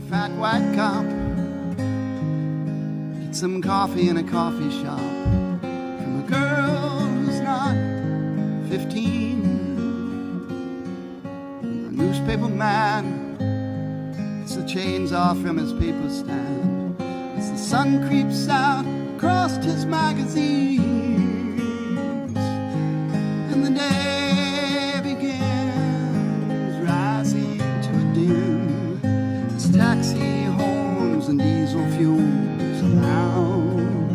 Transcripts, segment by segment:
fat white cop gets some coffee in a coffee shop from a girl who's not 15. And the newspaper man gets the chains off from his paper stand as the sun creeps out across his magazines, and the day begins rising to a dim as taxi horns and diesel fumes around.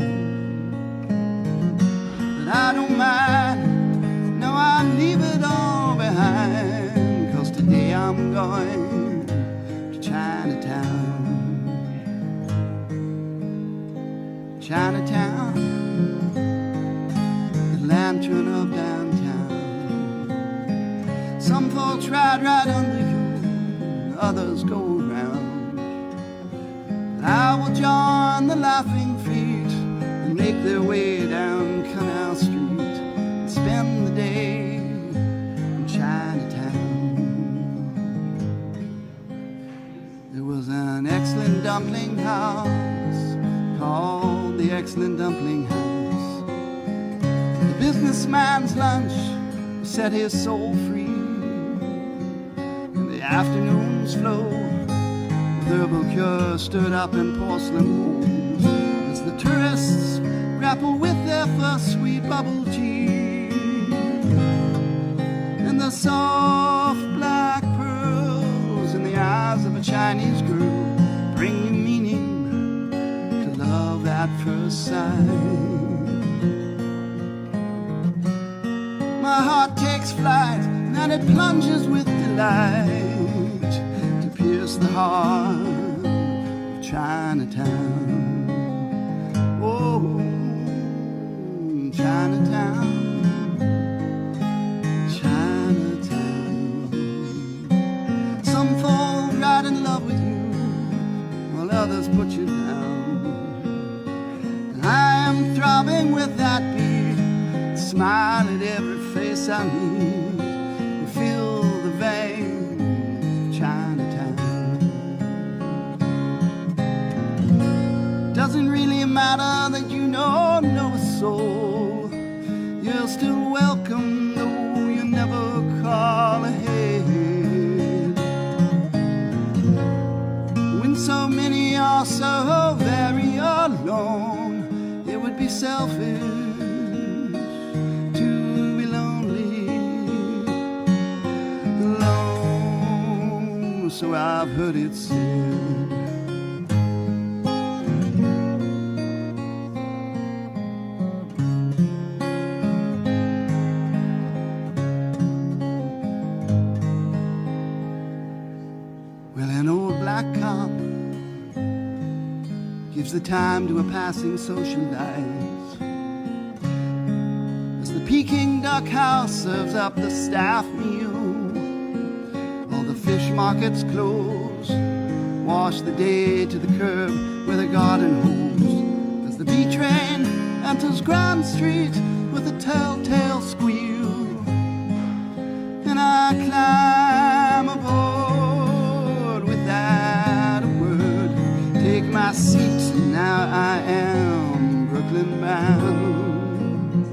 But I don't mind, no, I leave it all behind, 'cause today I'm going to Chinatown. Chinatown, the lantern of downtown. Some folks ride right under you, others go around. But I will join the laughing feet and make their way down Canal Street and spend the day in Chinatown. There was an excellent dumpling house called the Excellent Dumpling House. The businessman's lunch set his soul free, and the afternoon's flow with herbal cure stirred up in porcelain bowls as the tourists grapple with their first sweet bubble tea. And the soft black pearls in the eyes of a Chinese girl bring you meaning to love at first sight. My heart takes flight and it plunges with delight to pierce the heart of Chinatown. Oh, Chinatown, Chinatown. Some fall right in love with you while others put you down. I am throbbing with that beat, smile at every face I meet, and feel the vein of Chinatown. Doesn't really matter that you know no soul, you're still welcome though you never call ahead. When so many are so very alone, it would be selfish to be lonely alone. So I've heard it said. Well, an old black cop gives the time to a passing socialite as the Peking duck house serves up the staff meal. All the fish markets close, wash the day to the curb with a garden hose as the B train enters Grand Street with a telltale squeal. And I climb aboard without a word, take my seat, and now I am Brooklyn bound.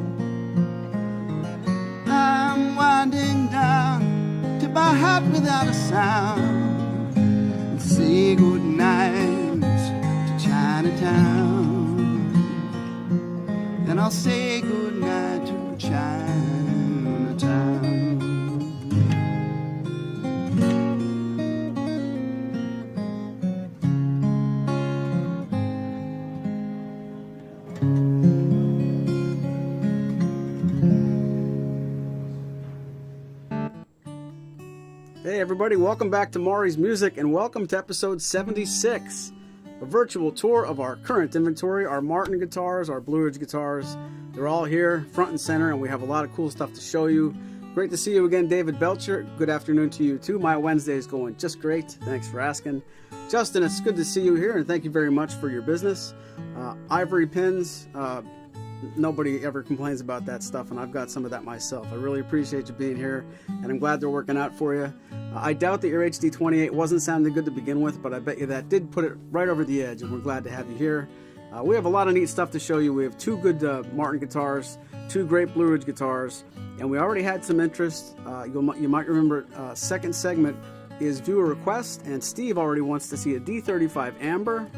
I'm winding down to my hat without a sound and say goodnight to Chinatown. Then I'll say goodnight to Chinatown. Hey everybody, welcome back to Maury's Music and welcome to episode 76, a virtual tour of our current inventory, our Martin guitars, our Blue Ridge guitars. They're all here front and center and we have a lot of cool stuff to show you. Great to see you again, David Belcher. Good afternoon to you too. My Wednesday is going just great. Thanks for asking. Justin, it's good to see you here and thank you very much for your business. Ivory Pins, nobody ever complains about that stuff, and I've got some of that myself. I really appreciate you being here, and I'm glad they're working out for you. I doubt that your HD28 wasn't sounding good to begin with, but I bet you that did put it right over the edge, and we're glad to have you here. We have a lot of neat stuff to show you. We have 2 good Martin guitars, 2 great Blue Ridge guitars, and we already had some interest. You might remember second segment is viewer request, and Steve already wants to see a D35 Amber.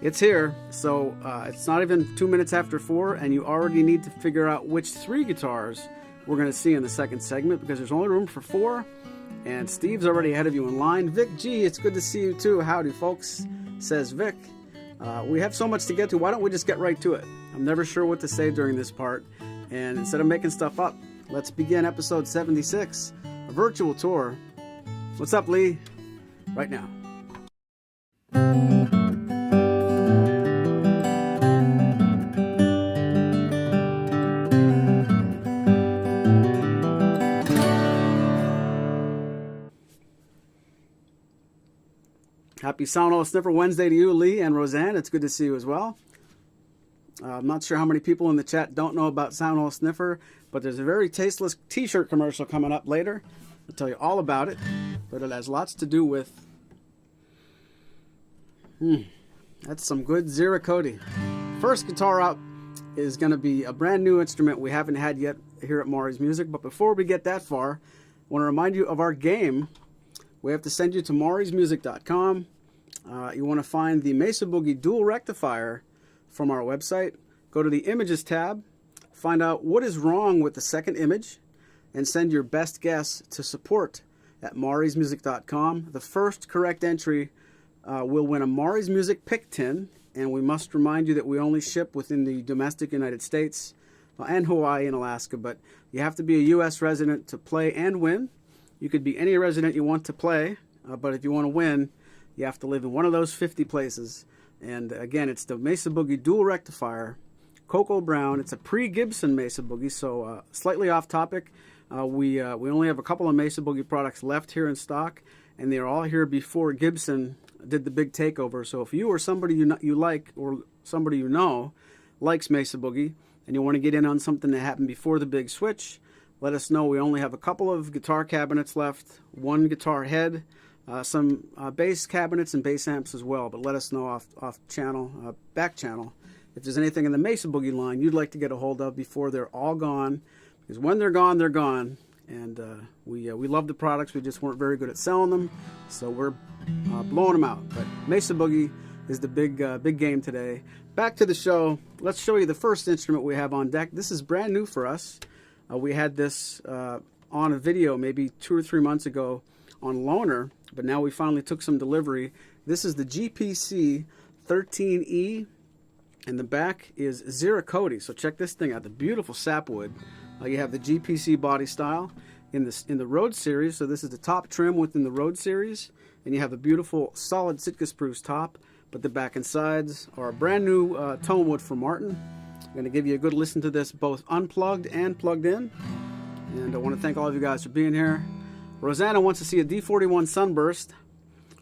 It's here, so it's not even 2 minutes after 4, and you already need to figure out which 3 guitars we're going to see in the second segment, because there's only room for 4, and Steve's already ahead of you in line. Vic G, it's good to see you too. Howdy, folks, says Vic. We have so much to get to. Why don't we just get right to it? I'm never sure what to say during this part, and instead of making stuff up, let's begin episode 76, a virtual tour. What's up, Lee? Right now. Happy Sound Hole Sniffer Wednesday to you, Lee and Roseanne. It's good to see you as well. I'm not sure how many people in the chat don't know about Sound Hole Sniffer, but there's a very tasteless t-shirt commercial coming up later. I'll tell you all about it, but it has lots to do with... that's some good Zira Cody. First guitar up is going to be a brand new instrument we haven't had yet here at Maury's Music, but before we get that far, I want to remind you of our game. We have to send you to maurysmusic.com. You want to find the Mesa Boogie dual rectifier from our website. Go to the Images tab, find out what is wrong with the second image, and send your best guess to support at maurysmusic.com. The first correct entry will win a Maury's Music pick tin, and we must remind you that we only ship within the domestic United States and Hawaii and Alaska, but you have to be a U.S. resident to play and win. You could be any resident you want to play, but if you want to win, you have to live in one of those 50 places. And again, it's the Mesa Boogie dual rectifier, Cocoa Brown. It's a pre-Gibson Mesa Boogie, so slightly off topic. We only have a couple of Mesa Boogie products left here in stock, and they're all here before Gibson did the big takeover. So if you or somebody you like, or somebody you know likes Mesa Boogie, and you want to get in on something that happened before the big switch, let us know. We only have a couple of guitar cabinets left, 1 guitar head, some bass cabinets and bass amps as well. But let us know off channel, back channel, if there's anything in the Mesa Boogie line you'd like to get a hold of before they're all gone. Because when they're gone, they're gone. And we love the products. We just weren't very good at selling them, so we're blowing them out. But Mesa Boogie is the big game today. Back to the show. Let's show you the first instrument we have on deck. This is brand new for us. We had this on a video maybe 2 or 3 months ago on loaner, but now we finally took some delivery. This is the GPC 13E, and the back is Zira Cody. So check this thing out, the beautiful sapwood. You have the GPC body style in the Road series, so this is the top trim within the Road series, and you have the beautiful solid Sitka spruce top, but the back and sides are a brand new tone wood from Martin. I'm going to give you a good listen to this both unplugged and plugged in. And I want to thank all of you guys for being here. Rosanna wants to see a D41 Sunburst.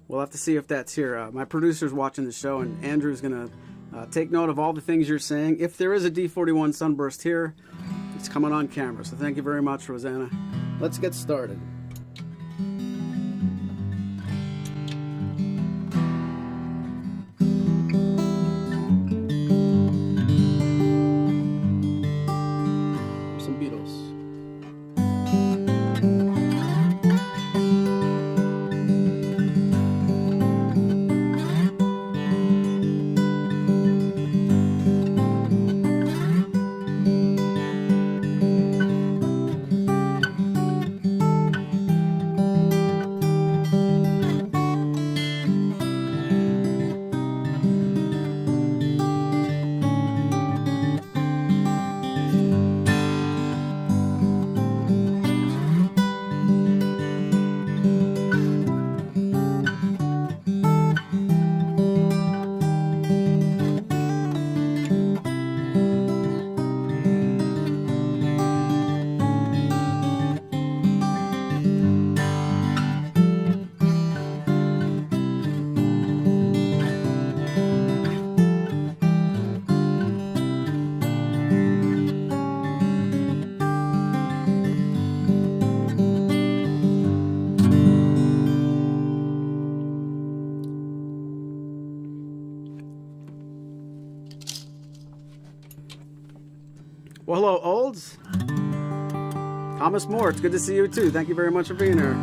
We'll have to see if that's here. My producer's watching the show, and Andrew's going to take note of all the things you're saying. If there is a D41 Sunburst here, it's coming on camera. So thank you very much, Rosanna. Let's get started. Well, hello, Olds. Thomas Moore, it's good to see you too. Thank you very much for being here.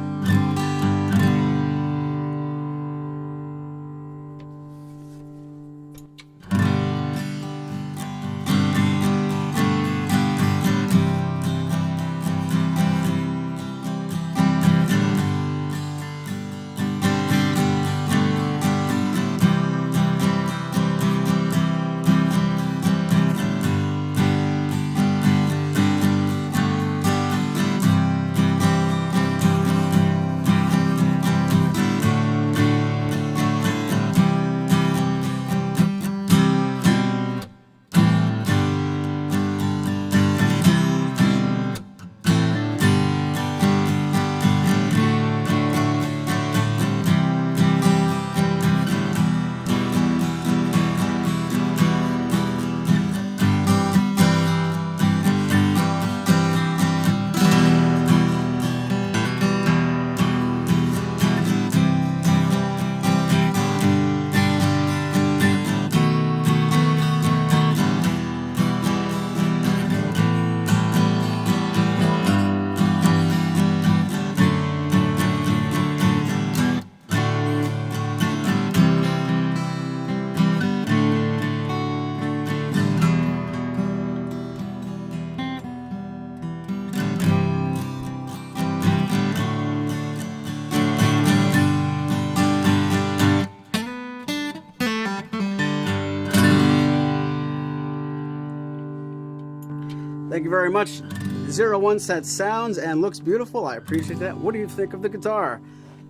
Thank you very much. 01 said sounds and looks beautiful. I appreciate that. What do you think of the guitar?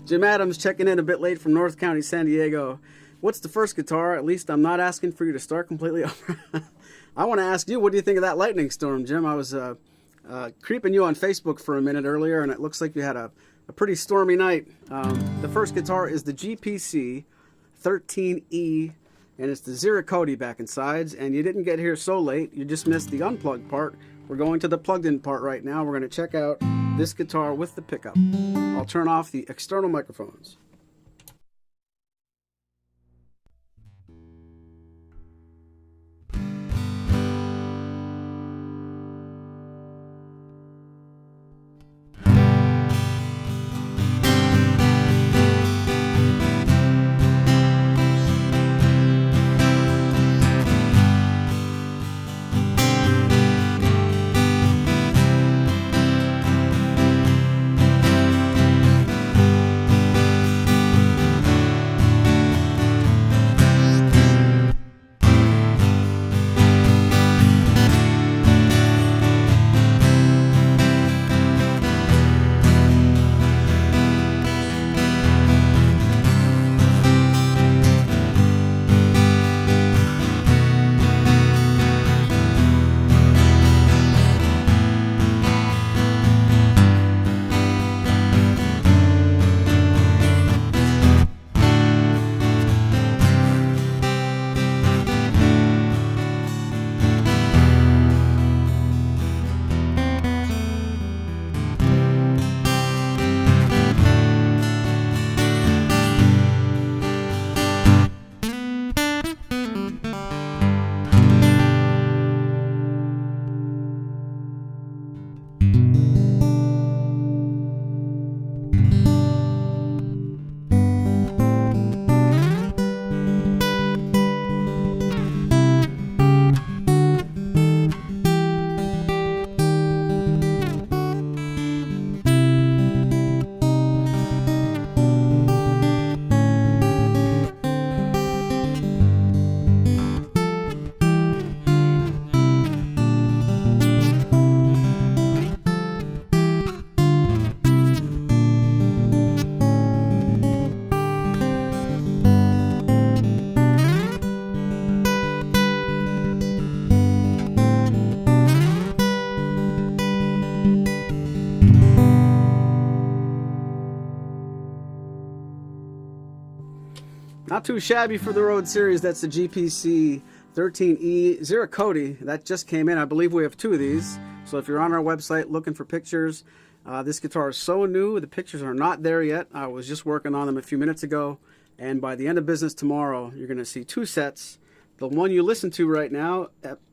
Jim Adams checking in a bit late from North County, San Diego. What's the first guitar? At least I'm not asking for you to start completely over. I want to ask you, what do you think of that lightning storm, Jim? I was creeping you on Facebook for a minute earlier, and it looks like you had a pretty stormy night. The first guitar is the GPC 13E, and it's the Ziricote back and sides, and you didn't get here so late. You just missed the unplugged part. We're going to the plugged in part right now. We're going to check out this guitar with the pickup. I'll turn off the external microphones. Not too shabby for the road series. That's the GPC 13E Ziricote. That just came in. I believe we have two of these. So if you're on our website looking for pictures, this guitar is so new. The pictures are not there yet. I was just working on them a few minutes ago. And by the end of business tomorrow, you're going to see two sets. The one you listen to right now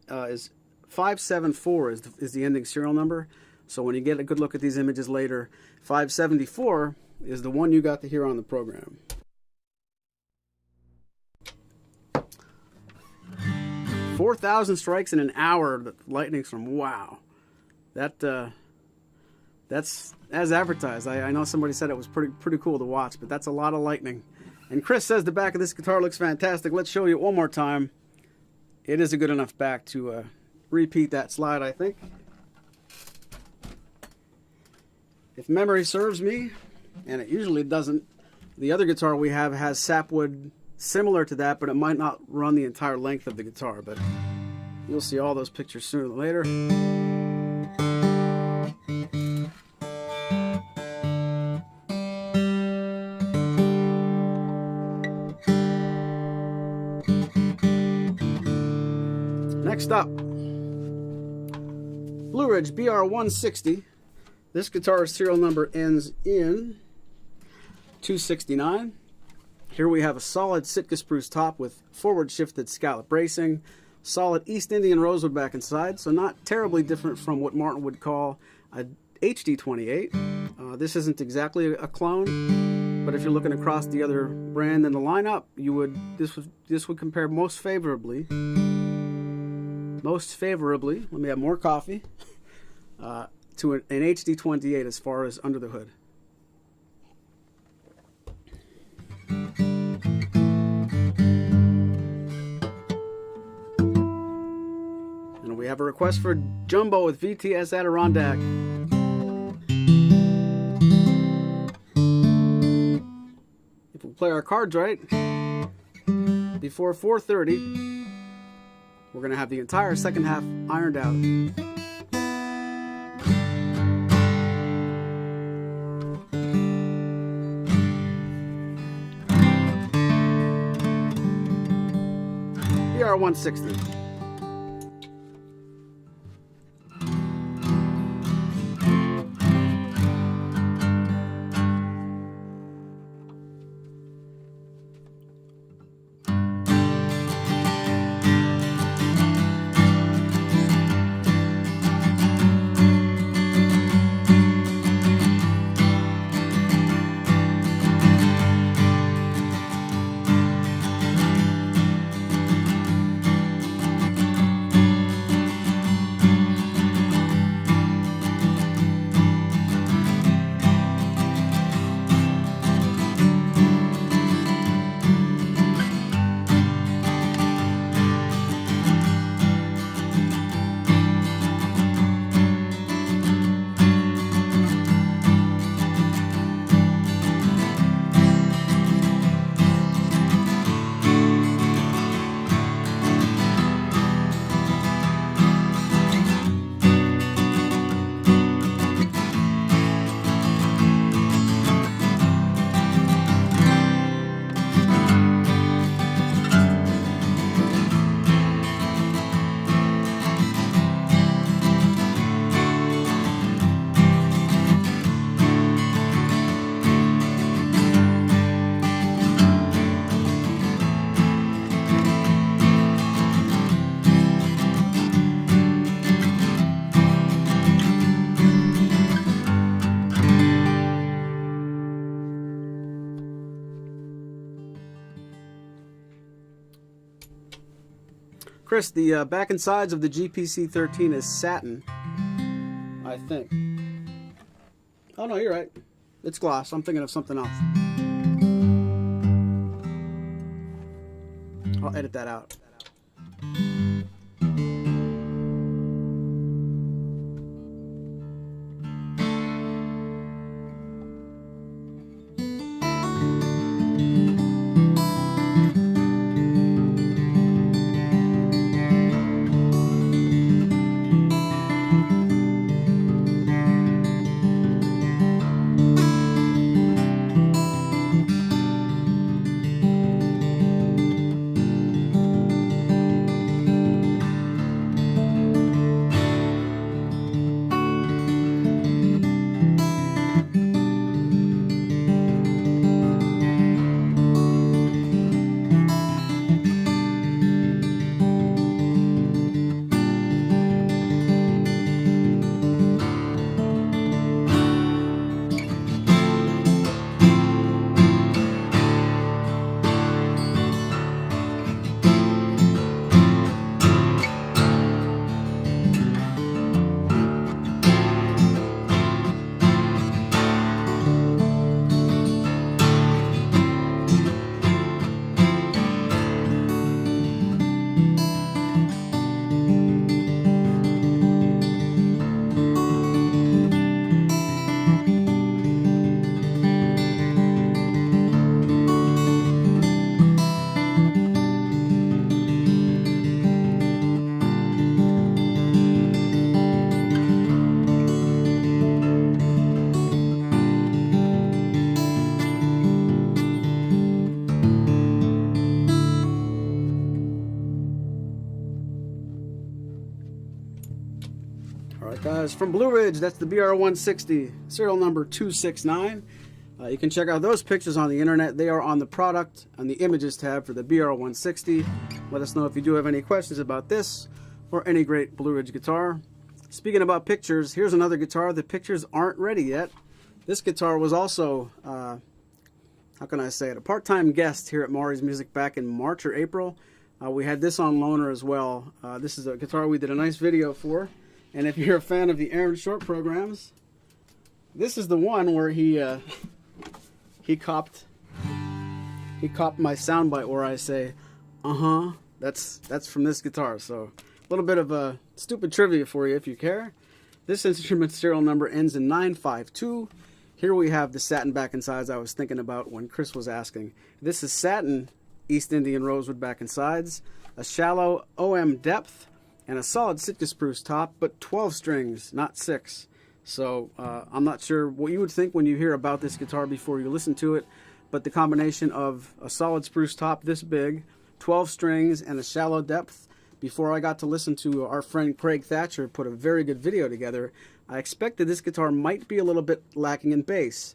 is 574 is the ending serial number. So when you get a good look at these images later, 574 is the one you got to hear on the program. "4,000 strikes in an hour." The lightning's from wow. That's as advertised. I know somebody said it was pretty cool to watch, but that's a lot of lightning. And Chris says the back of this guitar looks fantastic. Let's show you it one more time. It is a good enough back to repeat that slide, I think. If memory serves me, and it usually doesn't, the other guitar we have has sapwood similar to that, but it might not run the entire length of the guitar. But you'll see all those pictures sooner or later. Next up, Blue Ridge BR160. This guitar's serial number ends in 269. Here we have a solid Sitka spruce top with forward shifted scallop bracing, solid East Indian rosewood back and side, so not terribly different from what Martin would call a HD28. This isn't exactly a clone, but if you're looking across the other brand in the lineup, this would compare most favorably. Let me have more coffee. To an HD28 as far as under the hood. And we have a request for Jumbo with VTS Adirondack. If we play our cards right, before 4:30, we're going to have the entire second half ironed out. BR160. Chris, the back and sides of the GPC-13 is satin, I think. Oh no, you're right. It's gloss. I'm thinking of something else. I'll edit that out. Guys, from Blue Ridge, that's the BR160, serial number 269. You can check out those pictures on the internet. They are on the product on the images tab for the BR160. Let us know if you do have any questions about this or any great Blue Ridge guitar. Speaking about pictures, here's another guitar. The pictures aren't ready yet. This guitar was also, how can I say it, a part-time guest here at Maury's Music back in March or April. We had this on loaner as well. This is a guitar we did a nice video for. And if you're a fan of the Aaron Short programs, this is the one where he copped my soundbite where I say, that's from this guitar. So a little bit of a stupid trivia for you if you care. This instrument serial number ends in 952. Here we have the satin back and sides I was thinking about when Chris was asking. This is satin East Indian rosewood back and sides, a shallow OM depth, and a solid Sitka spruce top, but 12 strings, not 6. So I'm not sure what you would think when you hear about this guitar before you listen to it, but the combination of a solid spruce top this big, 12 strings, and a shallow depth, before I got to listen to our friend Craig Thatcher put a very good video together, I expected this guitar might be a little bit lacking in bass.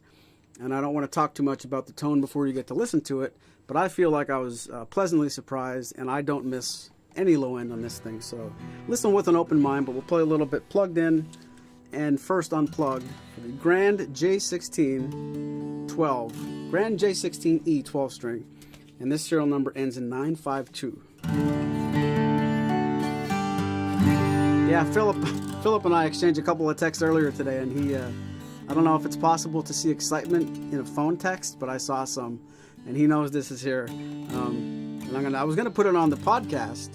And I don't want to talk too much about the tone before you get to listen to it, but I feel like I was pleasantly surprised, and I don't miss any low end on this thing. So listen with an open mind, but we'll play a little bit plugged in and first unplugged for the Grand J16 12, Grand J16E 12 string, and this serial number ends in 952. Yeah, Philip and I exchanged a couple of texts earlier today, and he, I don't know if it's possible to see excitement in a phone text, but I saw some, and he knows this is here. And I was gonna put it on the podcast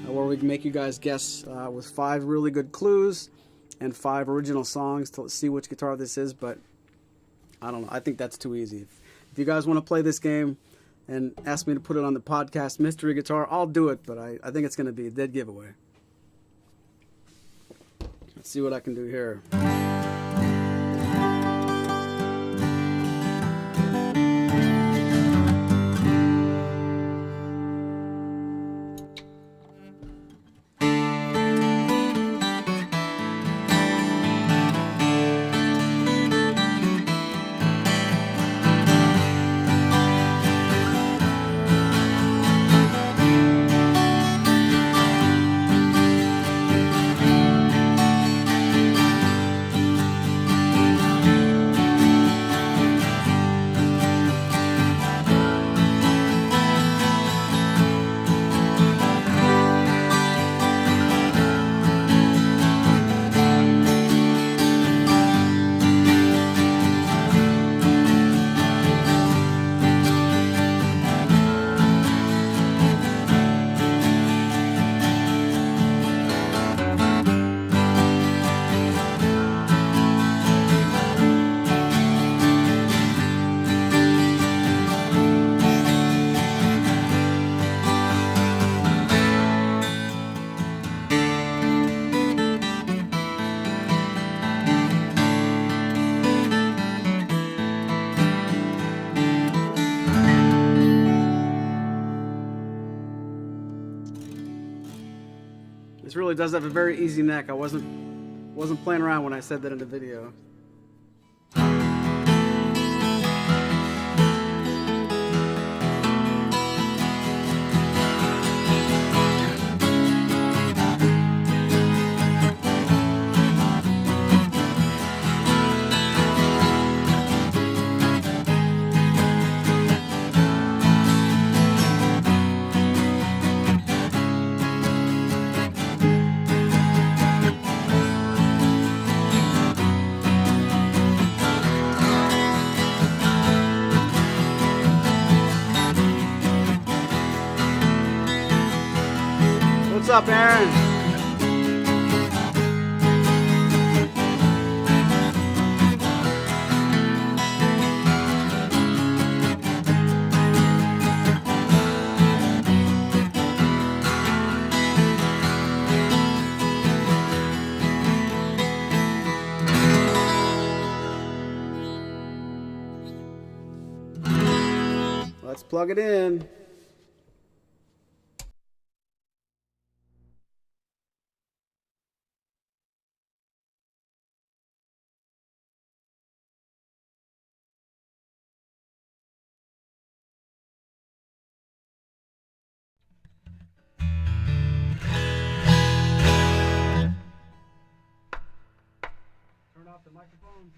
where we can make you guys guess with 5 really good clues and 5 original songs to see which guitar this is, but I don't know. I think that's too easy. If you guys want to play this game and ask me to put it on the podcast mystery guitar, I'll do it, but I think it's going to be a dead giveaway. Let's see what I can do here. This really does have a very easy neck. I wasn't playing around when I said that in the video. What's up, Aaron? Let's plug it in. off the microphone.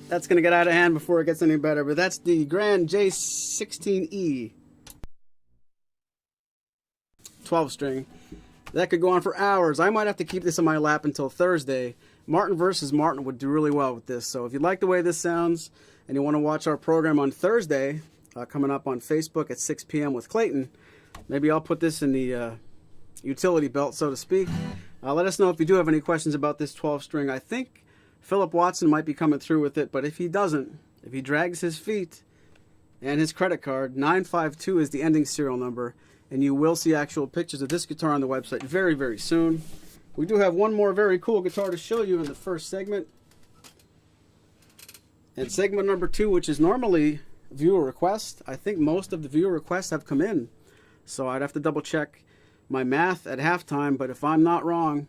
That's going to get out of hand before it gets any better, but that's the Grand J16E 12-string. That could go on for hours. I might have to keep this in my lap until Thursday. Martin versus Martin would do really well with this. So if you like the way this sounds and you want to watch our program on Thursday, coming up on Facebook at 6 p.m. with Clayton, maybe I'll put this in the utility belt, so to speak. Let us know if you do have any questions about this 12-string. I think Philip Watson might be coming through with it, but if he doesn't, if he drags his feet and his credit card, 952 is the ending serial number, and you will see actual pictures of this guitar on the website very, very soon. We do have one more very cool guitar to show you in the first segment. And segment number 2, which is normally viewer request, I think most of the viewer requests have come in. So I'd have to double check my math at halftime, but if I'm not wrong,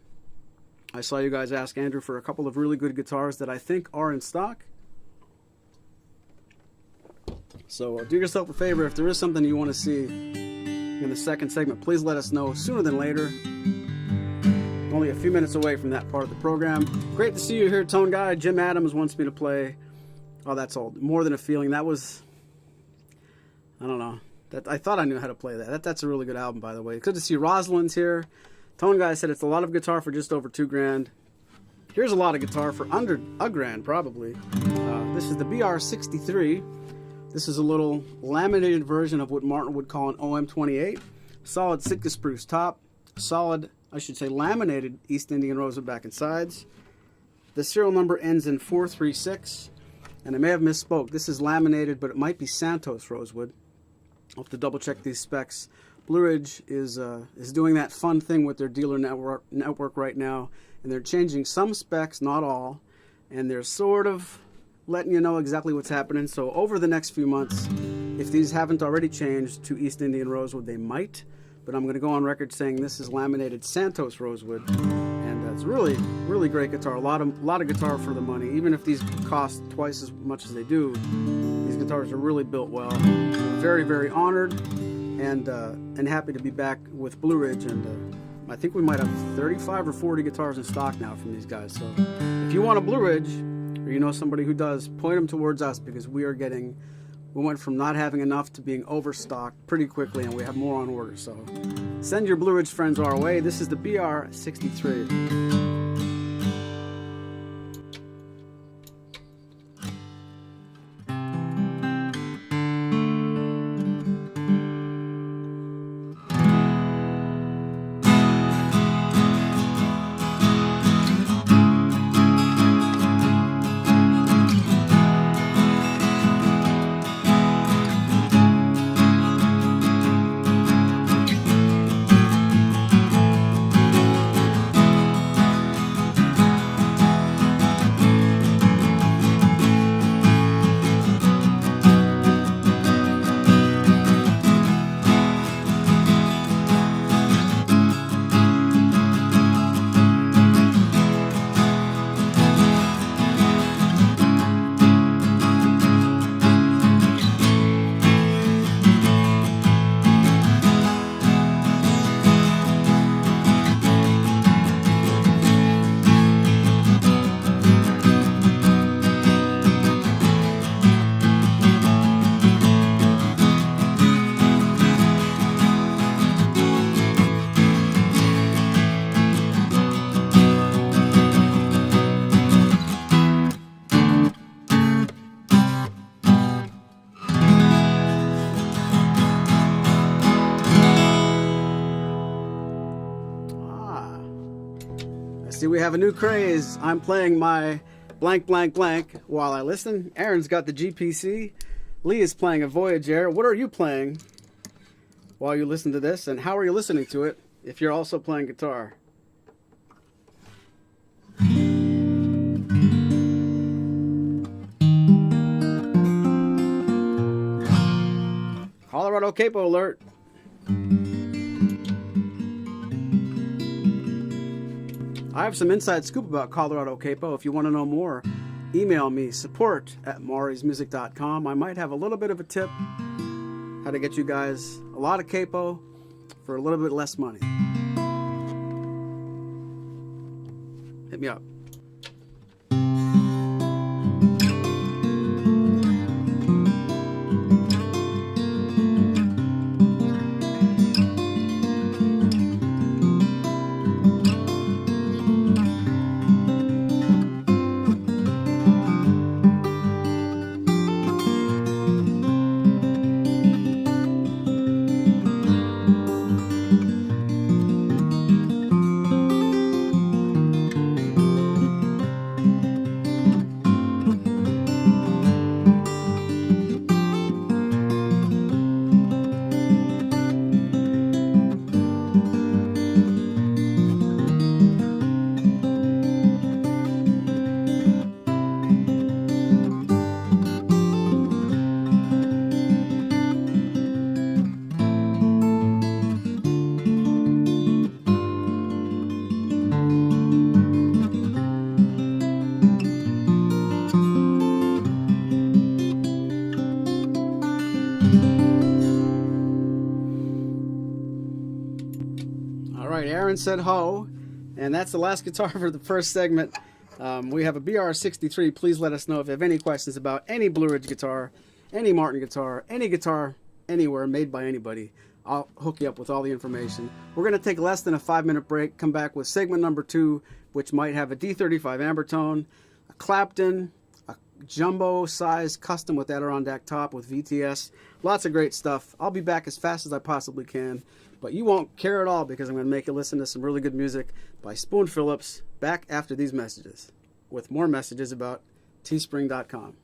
I saw you guys ask Andrew for a couple of really good guitars that I think are in stock. So do yourself a favor, if there is something you want to see in the second segment, please let us know sooner than later. Only a few minutes away from that part of the program. Great to see you here, Tone Guy. Jim Adams wants me to play, oh, that's all, More Than a Feeling. That was, I don't know, That I thought I knew how to play that. That's a really good album, by the way. Good to see Rosalind's here. Tone Guy said it's a lot of guitar for just over $2,000. Here's a lot of guitar for under $1,000, probably. This is the BR63. This is a little laminated version of what Martin would call an OM28. Solid Sitka spruce top. Solid, I should say, laminated East Indian rosewood back and sides. The serial number ends in 436. And I may have misspoke. This is laminated, but it might be Santos rosewood. I'll have to double check these specs. Blue Ridge is doing that fun thing with their dealer network right now, and they're changing some specs, not all, and they're sort of letting you know exactly what's happening. So over the next few months, if these haven't already changed to East Indian rosewood, they might. But I'm going to go on record saying this is laminated Santos rosewood, and it's really, really great guitar. A lot of guitar for the money. Even if these cost twice as much as they do, these guitars are really built well. I'm very, very honored and happy to be back with Blue Ridge, and I think we might have 35 or 40 guitars in stock now from these guys. So if you want a Blue Ridge, or you know somebody who does, point them towards us, because we went from not having enough to being overstocked pretty quickly, and we have more on order. So send your Blue Ridge friends our way. This is the BR63. See, we have a new craze. I'm playing my blank, blank, blank while I listen. Aaron's got the GPC. Lee is playing a Voyager. What are you playing while you listen to this? And how are you listening to it if you're also playing guitar? Colorado Capo alert. I have some inside scoop about Colorado Capo. If you want to know more, email me, support@mauricemusic.com. I might have a little bit of a tip how to get you guys a lot of Capo for a little bit less money. Hit me up. Aaron said ho, and that's the last guitar for the first segment. We have a BR63. Please let us know if you have any questions about any Blue Ridge guitar, any Martin guitar, any anywhere, made by anybody. I'll hook you up with all the information. We're going to take less than a 5-minute break, come back with segment number 2, which might have a D35 Ambertone, a Clapton, a jumbo-sized custom with Adirondack top with VTS. Lots of great stuff. I'll be back as fast as I possibly can, but you won't care at all because I'm going to make you listen to some really good music by Spoon Phillips back after these messages with more messages about teespring.com.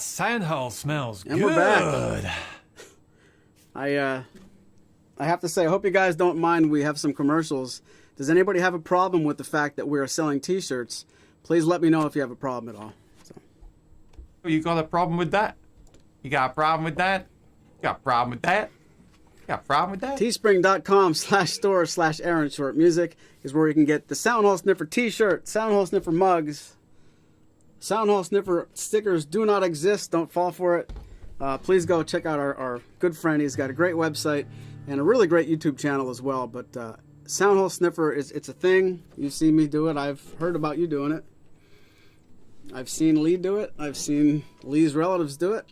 sound hole smells And good. we're back. I have to say, I hope you guys don't mind we have some commercials. Does anybody have a problem with the fact that we are selling T-shirts? Please let me know if you have a problem at all. So. You got a problem with that? You got a problem with that? You got a problem with that? You got a problem with that? Teespring.com/store/Aaron Short Music is where you can get the Sound Hole Sniffer T-shirt, Sound Hole Sniffer mugs. Sound Hole Sniffer stickers do not exist. Don't fall for it. Please go check out our good friend. He's got a great website and a really great YouTube channel as well. But Sound Hole Sniffer, it's a thing. You see me do it. I've heard about you doing it. I've seen Lee do it. I've seen Lee's relatives do it.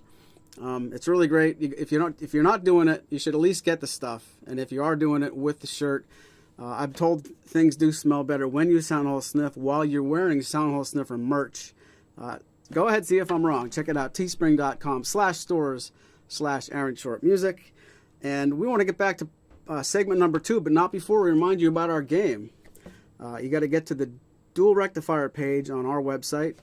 It's really great. If you're not doing it, you should at least get the stuff. And if you are doing it with the shirt, I'm told things do smell better when you Sound Hole Sniff while you're wearing Sound Hole Sniffer merch. Go ahead, see if I'm wrong. Check it out, teespring.com/stores/Aaron Short Music. And we want to get back to segment number 2, but not before we remind you about our game. You got to get to the dual rectifier page on our website.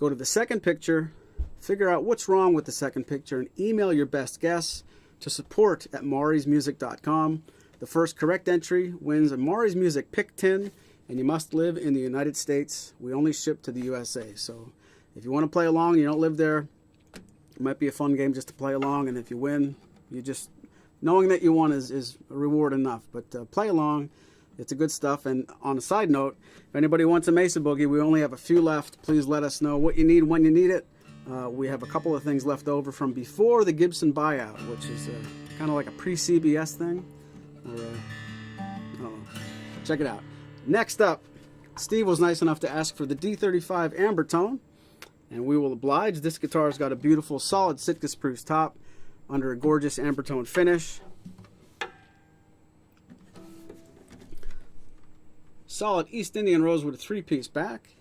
Go to the second picture, figure out what's wrong with the second picture, and email your best guess to support@maury'smusic.com. The first correct entry wins a Maury's Music pick tin, and you must live in the United States. We only ship to the USA, so if you want to play along, you don't live there, it might be a fun game just to play along, and if you win, you just knowing that you won is a reward enough. But play along. It's a good stuff. And on a side note, if anybody wants a Mesa Boogie, we only have a few left. Please let us know what you need when you need it. We have a couple of things left over from before the Gibson buyout, which is kind of like a pre-CBS thing. Check it out. Next up, Steve was nice enough to ask for the D35 Amber Tone, and we will oblige. This guitar's got a beautiful solid Sitka spruce top under a gorgeous amber tone finish. Solid East Indian rosewood 3-piece back.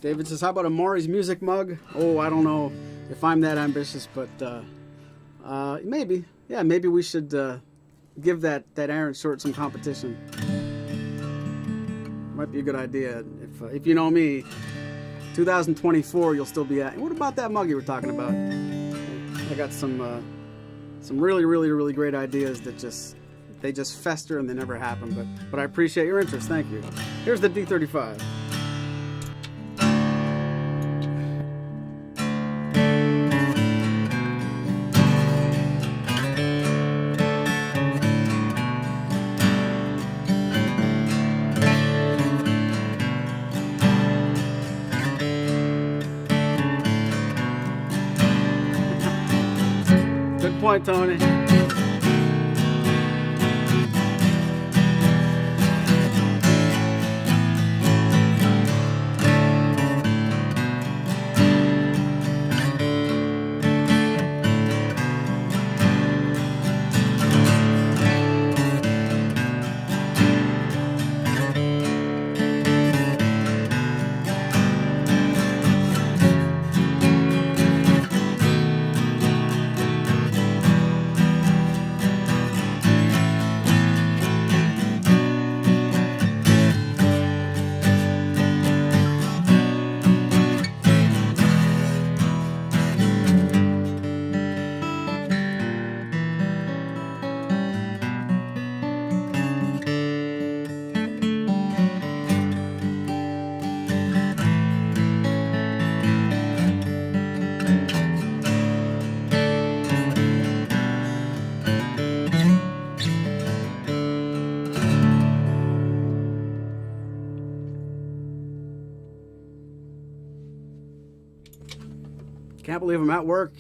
David says, how about a Maury's Music mug? Oh, I don't know if I'm that ambitious, but maybe. Yeah, maybe we should give that Aaron Short some competition. Might be a good idea. If you know me, 2024 you'll still be at. What about that mug you were talking about? I got some really, really, really great ideas that just fester and they never happen. But I appreciate your interest. Thank you. Here's the D35. Good point, Tony. Can't believe I'm at work.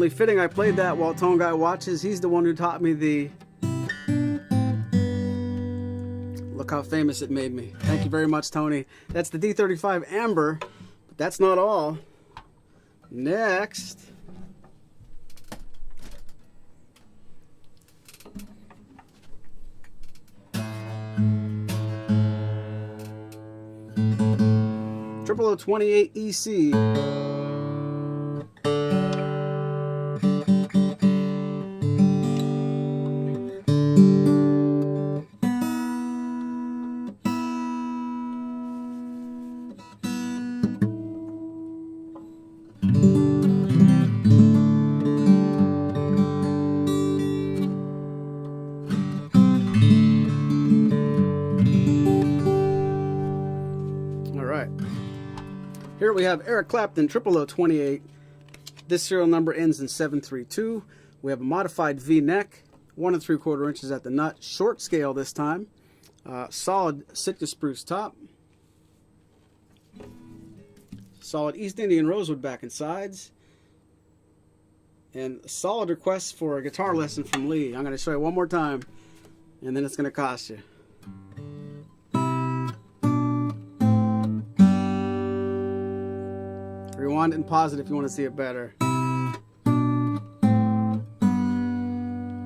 Only fitting I played that while Tone Guy watches. He's the one who taught me the... Look how famous it made me. Thank you very much, Tony. That's the D35 Amber, but that's not all. Next... Triple O 28 EC. Here we have Eric Clapton, Triple O 28. This serial number ends in 732. We have a modified V-neck, 1 3/4 inches at the nut, short scale this time. Solid Sitka spruce top. Solid East Indian rosewood back and sides. And a solid request for a guitar lesson from Lee. I'm going to show you one more time, and then it's going to cost you. Rewind it and pause it if you want to see it better.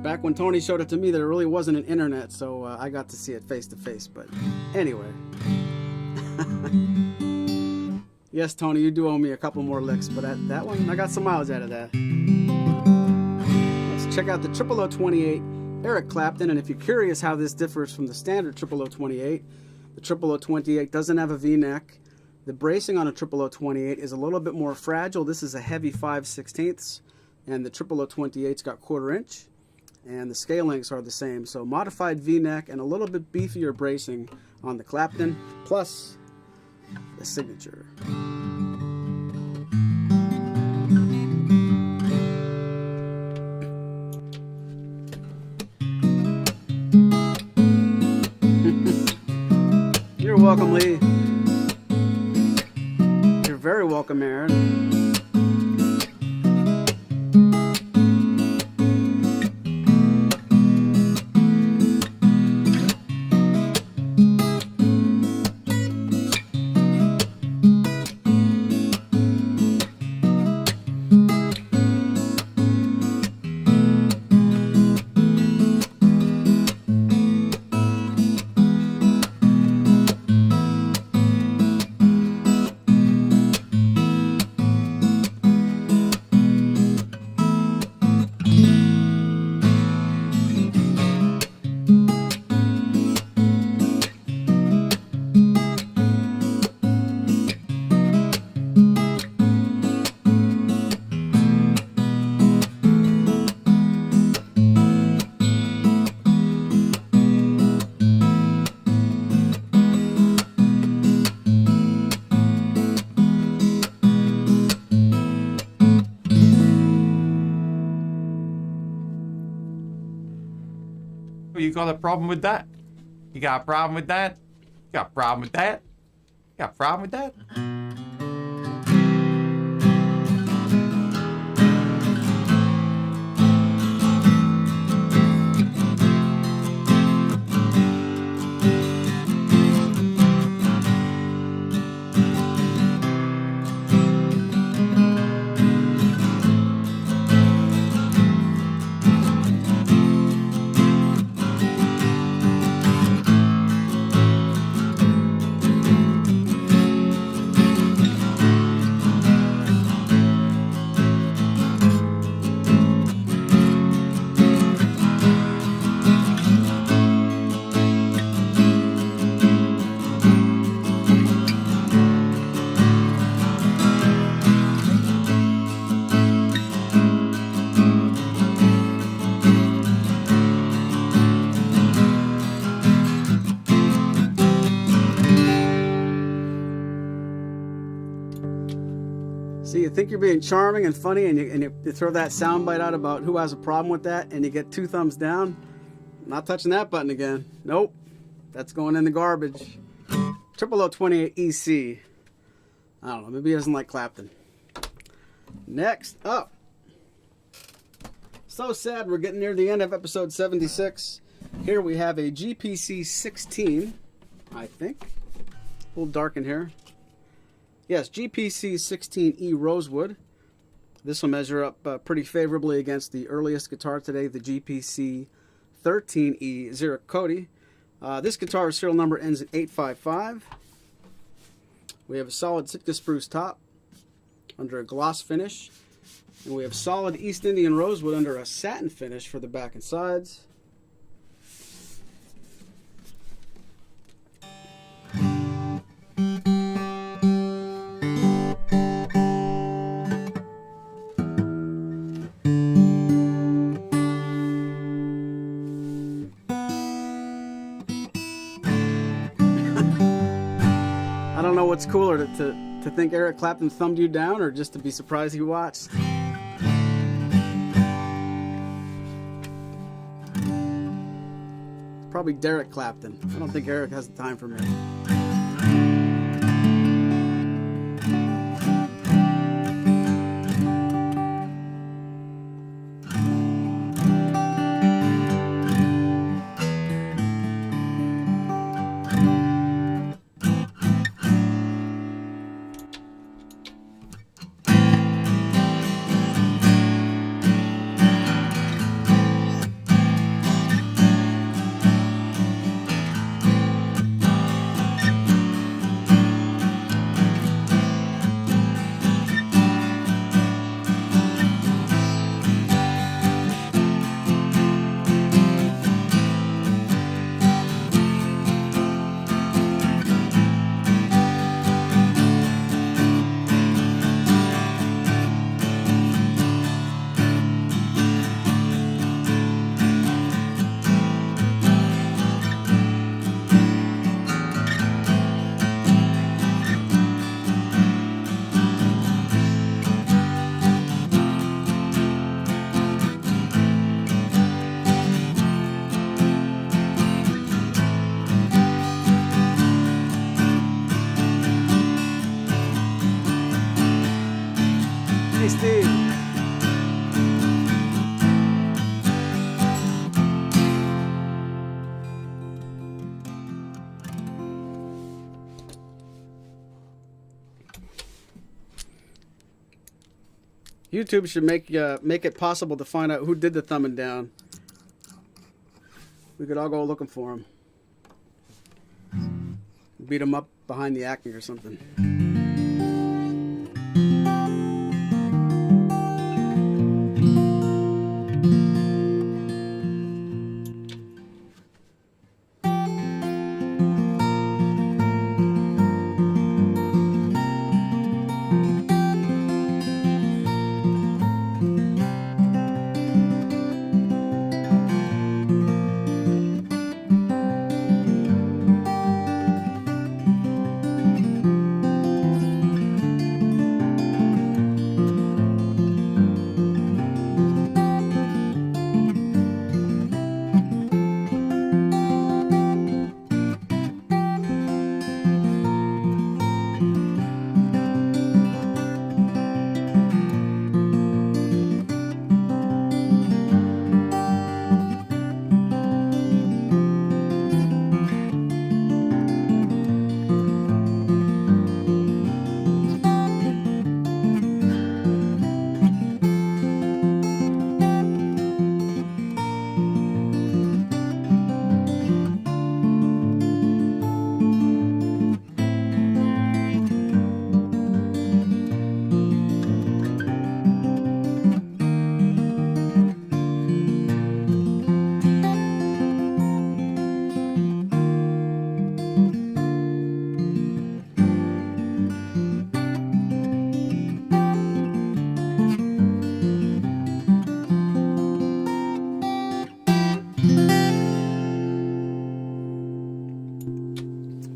Back when Tony showed it to me, there really wasn't an internet, so I got to see it face to face. But anyway. Yes, Tony, you do owe me a couple more licks, but that one, I got some miles out of that. Let's check out the Triple O 28 Eric Clapton, and if you're curious how this differs from the standard Triple O 28, the Triple O 28 doesn't have a V-neck. The bracing on a Triple O 28 is a little bit more fragile. This is a heavy 5/16, and the Triple O 28's got 1/4 inch, and the scale lengths are the same. So modified V-neck and a little bit beefier bracing on the Clapton, plus the signature. You're welcome, Lee. Very welcome, Aaron. You got a problem with that? You got a problem with that? You got a problem with that? You got a problem with that? See, you think you're being charming and funny, and you throw that soundbite out about who has a problem with that, and you get 2 thumbs down. Not touching that button again. Nope. That's going in the garbage. Triple O 28 EC. I don't know. Maybe he doesn't like Clapton. Next up, So sad we're getting near the end of episode 76. Here we have a GPC 16, I think. A little dark in here. Yes, GPC 16E Rosewood. This will measure up pretty favorably against the earliest guitar today, the GPC 13E Ziricote. This guitar's serial number ends at 855. We have a solid Sitka spruce top under a gloss finish. And we have solid East Indian rosewood under a satin finish for the back and sides. I don't know what's cooler, to think Eric Clapton thumbed you down or just to be surprised he watched. Probably Derek Clapton. I don't think Eric has the time for me. Hey, Steve. YouTube should make it possible to find out who did the thumbing down. We could all go looking for him. Beat him up behind the Acme or something.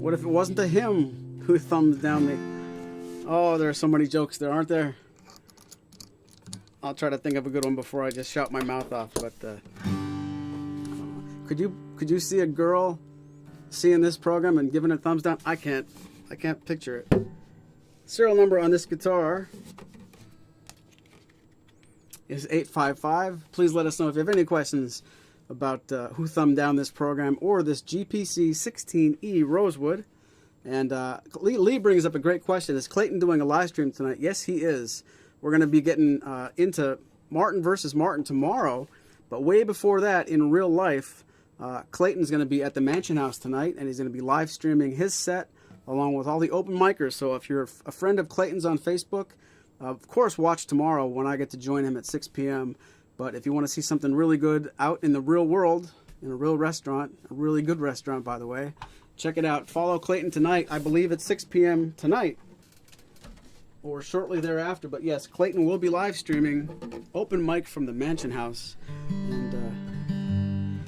What if it wasn't to him who thumbs down the... Oh, there are so many jokes there, aren't there? I'll try to think of a good one before I just shout my mouth off. But could you see a girl seeing this program and giving a thumbs down? I can't picture it. Serial number on this guitar is 855. Please let us know if you have any questions about who thumbed down this program or this GPC 16E Rosewood. And Lee brings up a great question. Is Clayton doing a live stream tonight? Yes, he is. We're going to be getting into Martin versus Martin tomorrow. But way before that, in real life, Clayton's going to be at the Mansion House tonight, and he's going to be live streaming his set along with all the open micers. So if you're a friend of Clayton's on Facebook, of course, watch tomorrow when I get to join him at 6 p.m. But if you want to see something really good out in the real world, in a real restaurant, a really good restaurant, by the way, check it out. Follow Clayton tonight. I believe at 6 p.m. tonight or shortly thereafter. But yes, Clayton will be live streaming open mic from the Mansion House. And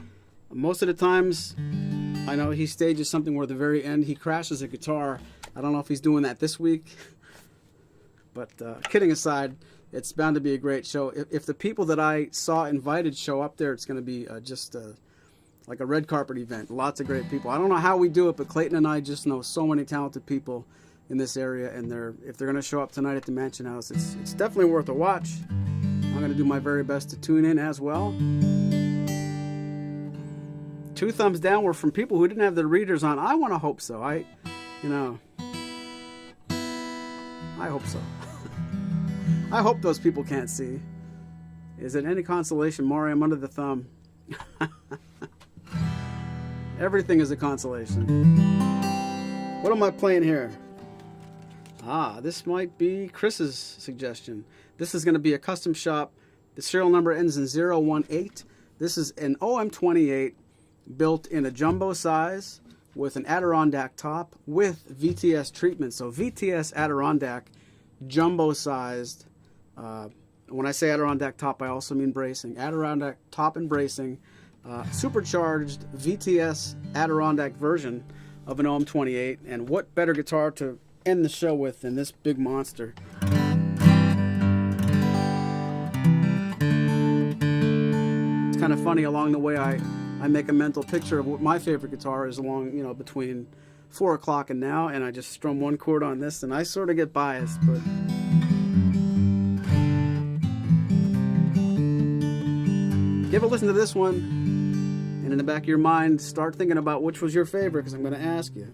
most of the times, I know he stages something where at the very end he crashes a guitar. I don't know if he's doing that this week. But kidding aside, it's bound to be a great show. If the people that I saw invited show up there, it's going to be just like a red carpet event. Lots of great people. I don't know how we do it, but Clayton and I just know so many talented people in this area, and if they're going to show up tonight at the Mansion House, it's definitely worth a watch. I'm going to do my very best to tune in as well. 2 thumbs down were from people who didn't have their readers on. I want to hope so. I hope so. I hope those people can't see. Is it any consolation, Maury? I'm under the thumb. Everything is a consolation. What am I playing here? This might be Chris's suggestion. This is going to be a custom shop. The serial number ends in 018. This is an OM28 built in a jumbo size with an Adirondack top with VTS treatment. So VTS Adirondack, jumbo sized. When I say Adirondack top, I also mean bracing. Adirondack top and bracing. Supercharged VTS Adirondack version of an OM28. And what better guitar to end the show with than this big monster. It's kind of funny, along the way I make a mental picture of what my favorite guitar is along, between 4 o'clock and now, and I just strum one chord on this, and I sort of get biased, but give a listen to this one, and in the back of your mind, start thinking about which was your favorite, because I'm going to ask you.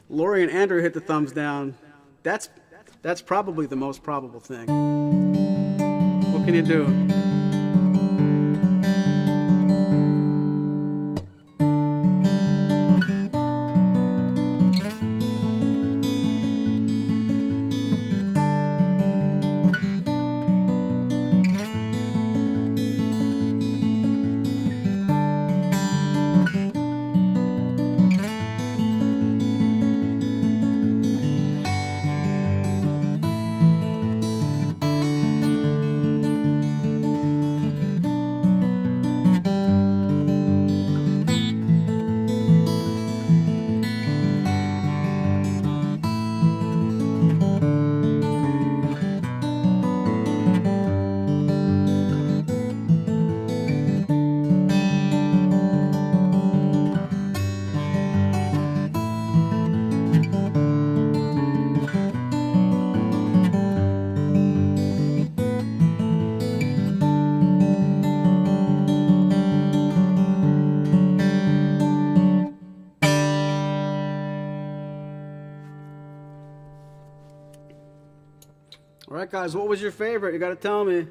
Lori and Andrew hit the thumbs down. That's probably the most probable thing. What can you do? All right, guys, what was your favorite? You got to tell me.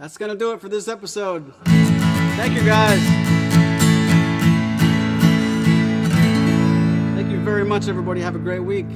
That's going to do it for this episode. Thank you, guys. Thank you very much, everybody. Have a great week.